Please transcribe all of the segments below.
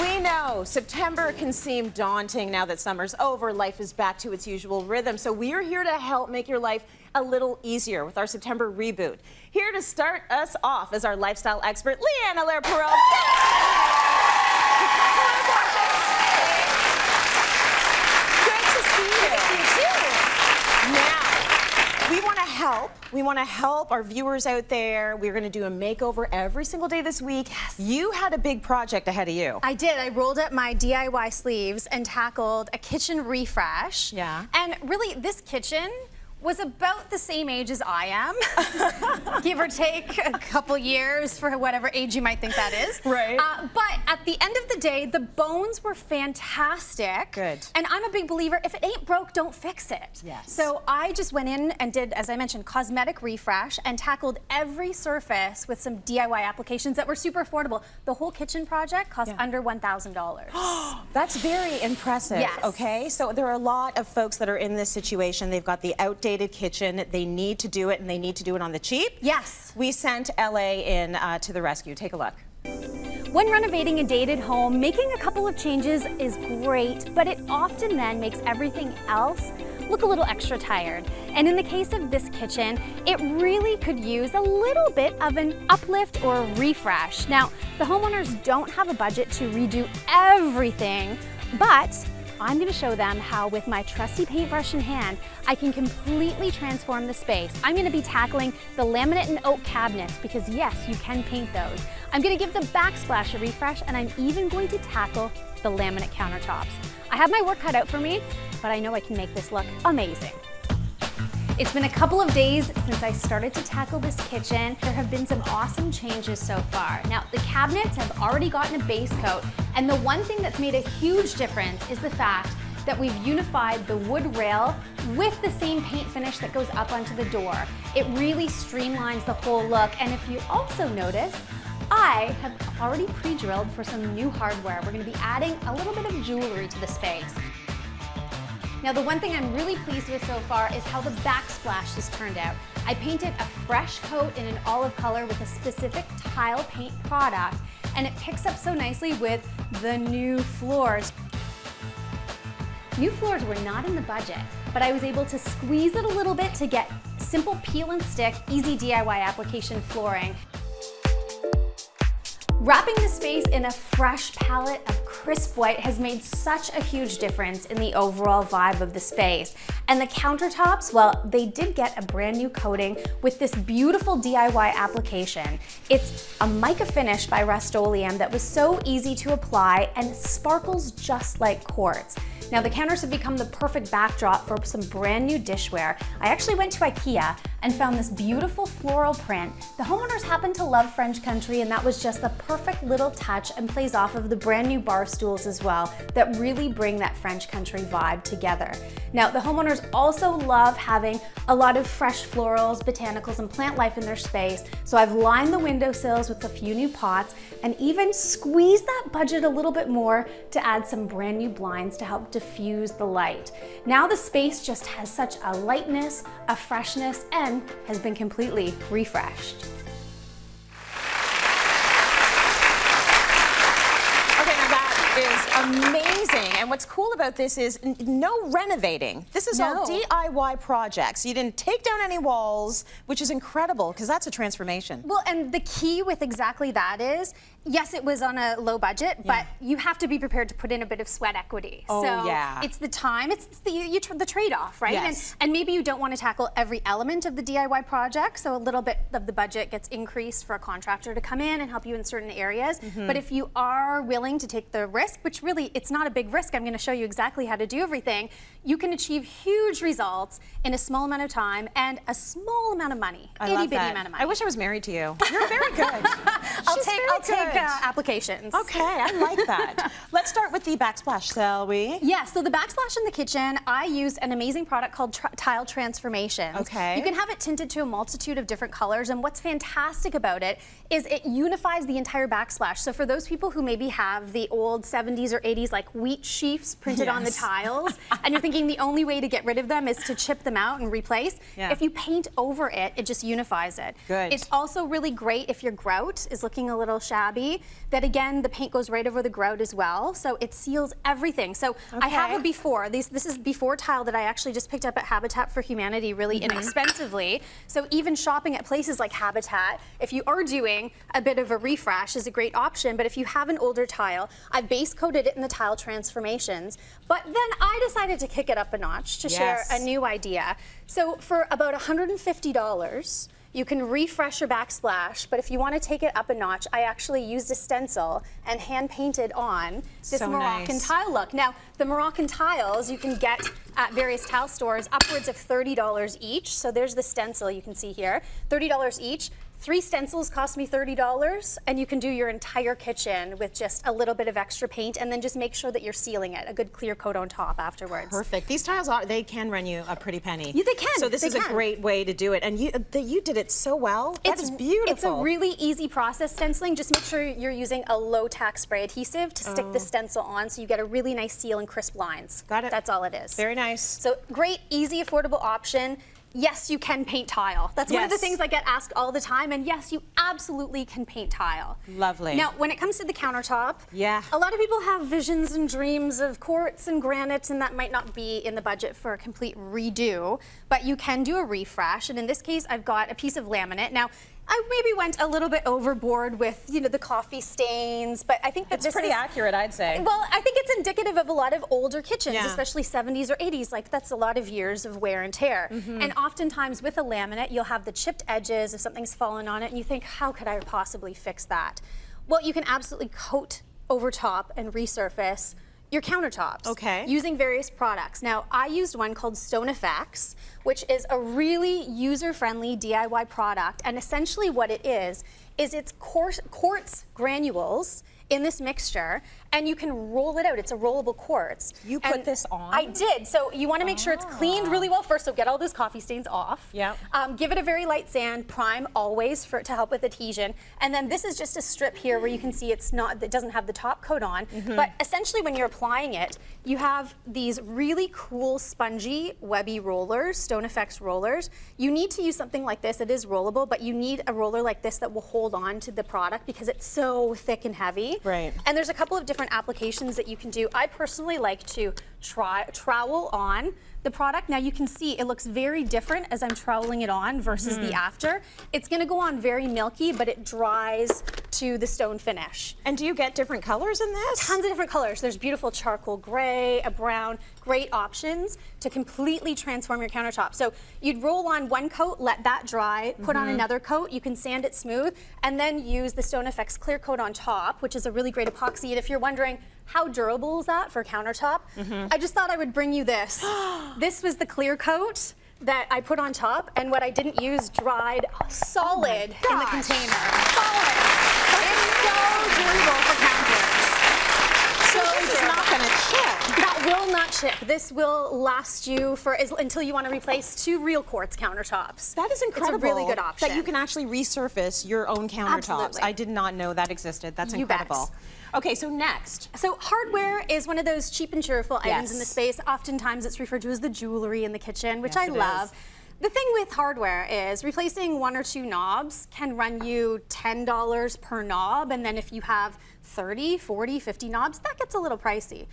We know September can seem daunting now that summer's over. Life is back to its usual rhythm. So we are here to help make your life a little easier with our September reboot. Here to start us off is our lifestyle expert, Leigh-Ann Allaire Perrault. Great to see you. Now, we want to help our viewers out there. We're going to do a makeover every single day this week. Yes. You had a big project ahead of you. I did. I rolled up my DIY sleeves and tackled a kitchen refresh. Yeah. And really, this kitchen was about the same age as I am, give or take a couple years for whatever age you might think that is. Right. But at the end of the day, the bones were fantastic. Good. And I'm a big believer, if it ain't broke, don't fix it. Yes. So I just went in and did, as I mentioned, cosmetic refresh and tackled every surface with some DIY applications that were super affordable. The whole kitchen project cost under $1,000. That's very impressive. Yes. Okay, so there are a lot of folks that are in this situation. They've got the outdated kitchen. They need to do it, and they need to do it on the cheap. Yes. We sent LA in to the rescue. Take a look. When renovating a dated home, making a couple of changes is great, but it often then makes everything else look a little extra tired. And in the case of this kitchen, it really could use a little bit of an uplift or refresh. Now, the homeowners don't have a budget to redo everything, but I'm going to show them how, with my trusty paintbrush in hand, I can completely transform the space. I'm going to be tackling the laminate and oak cabinets because, yes, you can paint those. I'm going to give the backsplash a refresh, and I'm even going to tackle the laminate countertops. I have my work cut out for me, but I know I can make this look amazing. It's been a couple of days since I started to tackle this kitchen. There have been some awesome changes so far. Now, the cabinets have already gotten a base coat, and the one thing that's made a huge difference is the fact that we've unified the wood rail with the same paint finish that goes up onto the door. It really streamlines the whole look, and if you also notice, I have already pre-drilled for some new hardware. We're going to be adding a little bit of jewelry to the space. Now, the one thing I'm really pleased with so far is how the backsplash has turned out. I painted a fresh coat in an olive color with a specific tile paint product, and it picks up so nicely with the new floors. New floors were not in the budget, but I was able to squeeze it a little bit to get simple peel and stick, easy DIY application flooring. Wrapping the space in a fresh palette of crisp white has made such a huge difference in the overall vibe of the space. And the countertops, well, they did get a brand new coating with this beautiful DIY application. It's a mica finish by Rust-Oleum that was so easy to apply and sparkles just like quartz. Now, the counters have become the perfect backdrop for some brand new dishware. I actually went to IKEA and found this beautiful floral print. The homeowners happen to love French country, and that was just the perfect little touch and plays off of the brand new bar stools as well that really bring that French country vibe together. Now, the homeowners also love having a lot of fresh florals, botanicals, and plant life in their space, so I've lined the windowsills with a few new pots and even squeezed that budget a little bit more to add some brand new blinds to help diffuse the light. Now the space just has such a lightness, a freshness, and has been completely refreshed. Okay, now that is amazing. And what's cool about this is no renovating. This is all DIY projects. You didn't take down any walls, which is incredible because that's a transformation. Well, and the key with exactly that is, yes, it was on a low budget, but you have to be prepared to put in a bit of sweat equity. Oh, so yeah. It's the time, it's the trade-off, right? Yes. And maybe you don't want to tackle every element of the DIY project, so a little bit of the budget gets increased for a contractor to come in and help you in certain areas. But if you are willing to take the risk, which really, it's not a big risk, I'm going to show you exactly how to do everything, you can achieve huge results in a small amount of time and a small amount of money. Itty-bitty amount of money. I wish I was married to you. You're very good. I'll take applications. Okay, I like that. Let's start with the backsplash, shall we? Yeah, so the backsplash in the kitchen, I used an amazing product called Tile Transformations. Okay. You can have it tinted to a multitude of different colors, and what's fantastic about it is it unifies the entire backsplash. So for those people who maybe have the old 70s or 80s like wheat sheafs printed on the tiles, and you're thinking the only way to get rid of them is to chip them out and replace, if you paint over it, it just unifies it. Good. It's also really great if your grout is looking a little shabby heavy that, again, the paint goes right over the grout as well, so it seals everything. So I have a before. This is before tile that I actually just picked up at Habitat for Humanity really inexpensively. So even shopping at places like Habitat, if you are doing a bit of a refresh, is a great option. But if you have an older tile, I've base coated it in the tile transformations. But then I decided to kick it up a notch to share a new idea. So for about $150, you can refresh your backsplash, but if you want to take it up a notch, I actually used a stencil and hand painted on this Moroccan tile look. Now, the Moroccan tiles you can get at various tile stores upwards of $30 each. So there's the stencil you can see here, $30 each. 3 stencils cost me $30, and you can do your entire kitchen with just a little bit of extra paint, and then just make sure that you're sealing it, a good clear coat on top afterwards. Perfect. These tiles, they can run you a pretty penny. Yeah, they can. So this is a great way to do it, and you did it so well. That is beautiful. It's a really easy process, stenciling. Just make sure you're using a low-tack spray adhesive to stick the stencil on, so you get a really nice seal and crisp lines. Got it. That's all it is. Very nice. So great, easy, affordable option. Yes, you can paint tile. That's one of the things I get asked all the time, and yes, you absolutely can paint tile. Lovely. Now, when it comes to the countertop, a lot of people have visions and dreams of quartz and granite, and that might not be in the budget for a complete redo, but you can do a refresh, and in this case, I've got a piece of laminate. Now, I maybe went a little bit overboard with, the coffee stains, but I think that it's pretty accurate, I'd say. Well, I think it's indicative of a lot of older kitchens, especially 70s or 80s. Like, that's a lot of years of wear and tear. And oftentimes with a laminate, you'll have the chipped edges if something's fallen on it, and you think, how could I possibly fix that? Well, you can absolutely coat over top and resurface your countertops using various products. Now, I used one called Stone Effects, which is a really user-friendly DIY product, and essentially what it is it's quartz granules in this mixture, and you can roll it out. It's a rollable quartz. You put this on? I did. So you want to make sure it's cleaned really well first, so get all those coffee stains off. Yeah. Give it a very light sand, prime always for it to help with adhesion. And then this is just a strip here where you can see it doesn't have the top coat on. But essentially when you're applying it, you have these really cool spongy webby rollers, Stone Effects rollers. You need to use something like this. It is rollable, but you need a roller like this that will hold on to the product because it's so thick and heavy. Right. And there's a couple of different applications that you can do. I personally like to trowel on the product. Now you can see it looks very different as I'm troweling it on versus the after. It's gonna go on very milky, but it dries to the stone finish. And do you get different colors in this? Tons of different colors. There's beautiful charcoal gray, a brown, great options to completely transform your countertop. So you'd roll on one coat, let that dry, put on another coat, you can sand it smooth, and then use the Stone Effects clear coat on top, which is a really great epoxy. And if you're wondering, how durable is that for a countertop? I just thought I would bring you this. This was the clear coat that I put on top, and what I didn't use dried solid in the container. Solid. It's so durable for counters. So this is not going to chip. That will not chip. This will last you until you want to replace 2 real quartz countertops. That is incredible. It's a really good option. That you can actually resurface your own countertops. Absolutely. I did not know that existed. That's You bet. incredible. Okay, so next. So hardware is one of those cheap and cheerful items in the space. Oftentimes it's referred to as the jewelry in the kitchen, which I love. The thing with hardware is replacing 1 or 2 knobs can run you $10 per knob, and then if you have 30, 40, 50 knobs, that gets a little pricey.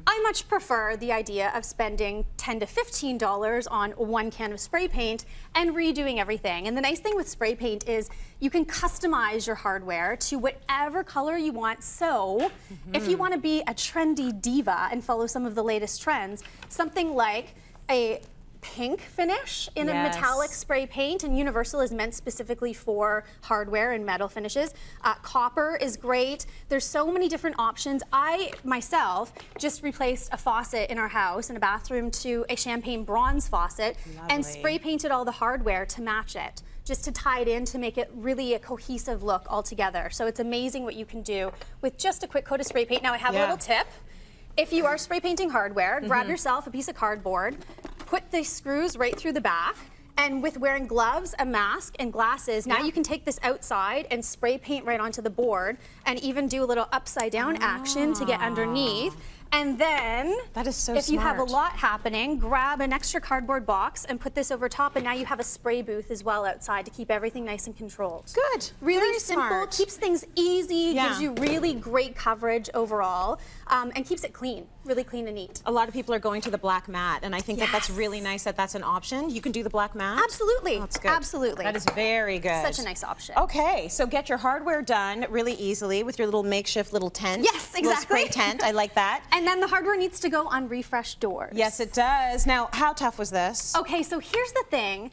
I much prefer the idea of spending $10 to $15 on 1 can of spray paint and redoing everything. And the nice thing with spray paint is you can customize your hardware to whatever color you want. So if you want to be a trendy diva and follow some of the latest trends, something like a pink finish in a metallic spray paint, and Universal is meant specifically for hardware and metal finishes. Copper is great. There's so many different options. I myself just replaced a faucet in our house in a bathroom to a champagne bronze faucet and spray painted all the hardware to match it, just to tie it in to make it really a cohesive look altogether. So it's amazing what you can do with just a quick coat of spray paint. Now I have a little tip. If you are spray painting hardware, grab yourself a piece of cardboard, put the screws right through the back, and with wearing gloves, a mask, and glasses, now you can take this outside and spray paint right onto the board and even do a little upside down action to get underneath. And then, that is so if you have a smart. lot happening, grab an extra cardboard box and put this over top, and now you have a spray booth as well outside to keep everything nice and controlled. Good. Really Very simple, smart. keeps things easy, Yeah. gives you really great coverage overall, and keeps it clean, really clean and neat. A lot of people are going to the black mat, and I think that that's Yes. really nice that that's an option. You can do the black mat? Absolutely. That's good. Absolutely. That is very good. Such a nice option. Okay, so get your hardware done really easily with your little makeshift little tent. Yes, Little exactly. spray tent, I like that. And then the hardware needs to go on refresh doors. Yes, it does. Now, how tough was this? Okay, so here's the thing.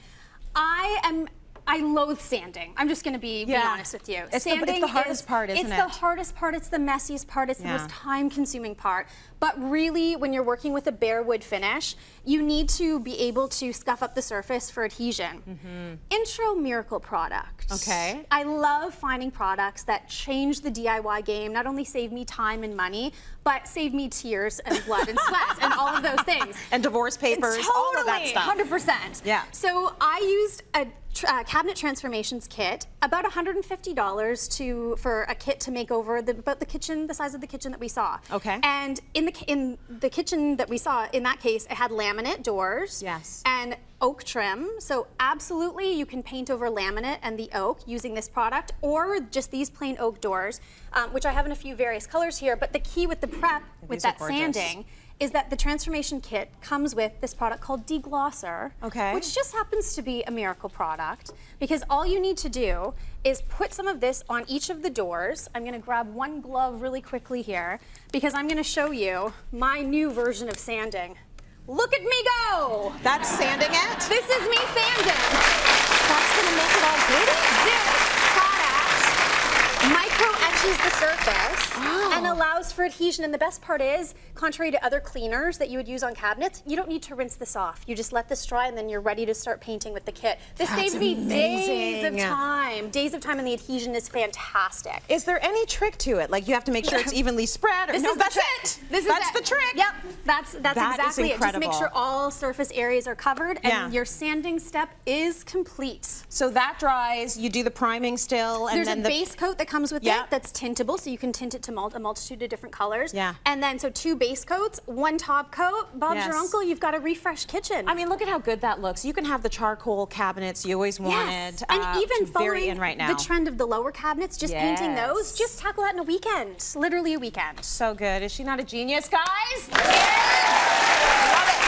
I loathe sanding. I'm just gonna be honest with you. It's the hardest part, isn't it? It's the hardest part, it's the messiest part, it's the most time-consuming part. But really, when you're working with a bare wood finish, you need to be able to scuff up the surface for adhesion. Intro Miracle product. Okay. I love finding products that change the DIY game, not only save me time and money, but save me tears and blood and sweat and all of those things. And divorce papers, all of that stuff. 100%. Yeah. So I used a cabinet transformations kit, about $150 for a kit to make over about the kitchen, the size of the kitchen that we saw. Okay. And in the kitchen that we saw, in that case, it had laminate doors. Yes. And oak trim. So absolutely, you can paint over laminate and the oak using this product, or just these plain oak doors, which I have in a few various colors here. But the key with the prep, with These are that gorgeous. sanding, is that the transformation kit comes with this product called Deglosser, Okay. which just happens to be a miracle product, because all you need to do is put some of this on each of the doors. I'm gonna grab one glove really quickly here, because I'm gonna show you my new version of sanding. Look at me go! That's sanding it? This is me sanding. That's gonna make it all pretty. This product micro etches the surface and allows for adhesion. And the best part is, contrary to other cleaners that you would use on cabinets, you don't need to rinse this off. You just let this dry and then you're ready to start painting with the kit. This That's saves me days of amazing. time. Days of time, and the adhesion is fantastic. Is there any trick to it? Like you have to make sure it's evenly spread? Or This no, is that's the it. trick. This is That's it. the trick. Yep, that's That is exactly it. Just make incredible. sure all surface areas are covered, and Yeah. your sanding step is complete. So that dries, you do the priming still, and There's then a the base coat that comes with Yeah. it that's tintable, so you can tint it to a multitude of different colors. Yeah. And then, so 2 base coats, 1 top coat. Bob's Yes. your uncle, you've got a refreshed kitchen. I mean, look at how good that looks. You can have the charcoal cabinets you always wanted. Yes, and even which are very following in right now. the trend of the lower cabinets, just painting those, Yes. just tackle that in a weekend, literally a weekend. So good. Is she not a genius, guys? Yeah! Love it.